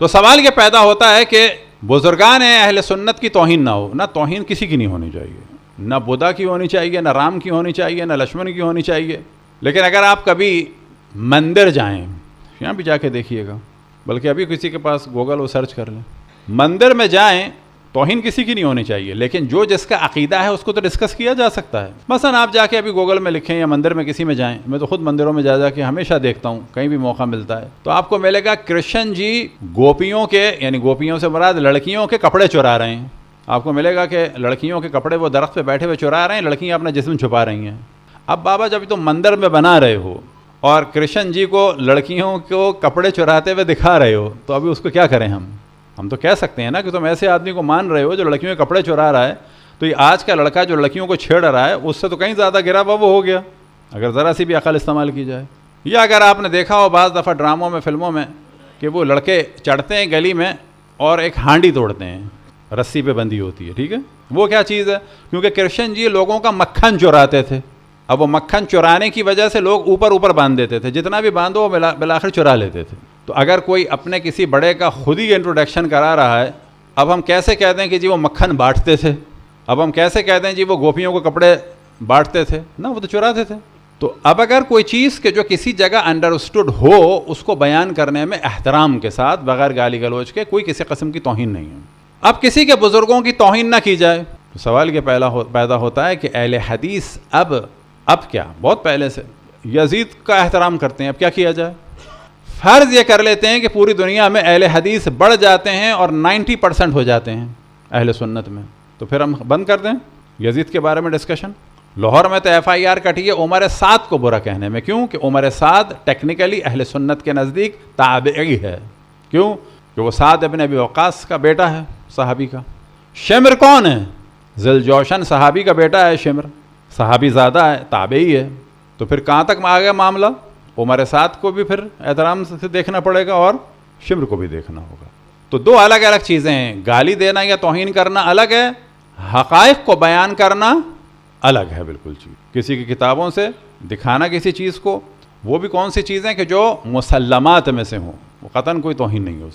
तो सवाल ये पैदा होता है कि बुजुर्गान अहले सुन्नत की तौहीन ना हो, ना तौहीन किसी की नहीं होनी चाहिए, ना बुद्धा की होनी चाहिए, ना राम की होनी चाहिए, ना लक्ष्मण की होनी चाहिए। लेकिन अगर आप कभी मंदिर जाएं, यहाँ भी जाके देखिएगा, बल्कि अभी किसी के पास गूगल वो सर्च कर लें, मंदिर में जाएं, तौहीन किसी की नहीं होनी चाहिए, लेकिन जो जिसका अकीदा है उसको तो डिस्कस किया जा सकता है। मसलन आप जाके अभी गूगल में लिखें या मंदिर में किसी में जाएं, मैं तो खुद मंदिरों में जा जाके हमेशा देखता हूँ, कहीं भी मौका मिलता है तो आपको मिलेगा कृष्ण जी गोपियों के, यानी गोपियों से मुराद लड़कियों के कपड़े चुरा रहे हैं। आपको मिलेगा कि लड़कियों के कपड़े वो दरख्त पर बैठे हुए चुरा रहे हैं, लड़कियाँ अपना जिस्म छुपा रही हैं। अब बाबा जब तुम मंदिर में बना रहे हो और कृष्ण जी को लड़कियों को कपड़े चुराते हुए दिखा रहे हो, तो अभी उसको क्या करें हम तो कह सकते हैं ना कि तुम ऐसे आदमी को मान रहे हो जो लड़कियों के कपड़े चुरा रहा है, तो ये आज का लड़का जो लड़कियों को छेड़ रहा है उससे तो कहीं ज़्यादा गिरा हुआ वो हो गया, अगर ज़रा सी भी अकल इस्तेमाल की जाए। या अगर आपने देखा हो बाज़ दफ़ा ड्रामों में, फिल्मों में, कि वो लड़के चढ़ते हैं गली में और एक हांडी तोड़ते हैं, रस्सी पे बंधी होती है, ठीक है, वो क्या चीज़ है? क्योंकि कृष्ण जी लोगों का मक्खन चुराते थे। अब वो मक्खन चुराने की वजह से लोग ऊपर ऊपर बांध देते थे, जितना भी बांधो वो बिलाखिर चुरा लेते थे। तो अगर कोई अपने किसी बड़े का खुद ही इंट्रोडक्शन करा रहा है, अब हम कैसे कहते हैं कि जी वो मक्खन बांटते थे, अब हम कैसे कहते हैं जी वो गोपियों को कपड़े बांटते थे? ना, वो तो चुराते थे। तो अब अगर कोई चीज़ के जो किसी जगह अंडरस्टूड हो, उसको बयान करने में एहतराम के साथ, बगैर गाली गलौज के, कोई किसी किस्म की तौहीन नहीं है। अब किसी के बुज़ुर्गों की तौहीन ना की जाए, तो सवाल ये पैदा होता है कि अहले हदीस अब क्या, बहुत पहले से यजीद का एहतराम करते हैं, अब क्या किया जाए? फ़र्ज़ ये कर लेते हैं कि पूरी दुनिया में अहले हदीस बढ़ जाते हैं और 90% हो जाते हैं अहले सुन्नत में, तो फिर हम बंद कर दें यजीद के बारे में डिस्कशन। लाहौर में तो FIR कटी है उमर साद को बुरा कहने में। क्यों? कि उमर साद टेक्निकली अहले सुन्नत के नज़दीक ताबई है। क्यों? कि वो साद इब्न अबी वक़ास का बेटा है, सहाबी का। शिम्र कौन है? ज़ुलजौशन सहाबी का बेटा है, शिम्र सहाबी ज़्यादा है, ताबई है। तो फिर कहाँ तक आ गया मामला? उमर साद को भी फिर एहतराम से देखना पड़ेगा और शिम्र को भी देखना होगा। तो दो अलग अलग चीज़ें हैं, गाली देना या तौहीन करना अलग है, हक़ाइक़ को बयान करना अलग है बिल्कुल चीज़। किसी की किताबों से दिखाना किसी चीज़ को, वो भी कौन सी चीज़ें कि जो मुसल्लमात में से हों, वो क़तन कोई तौहीन नहीं है उसमें।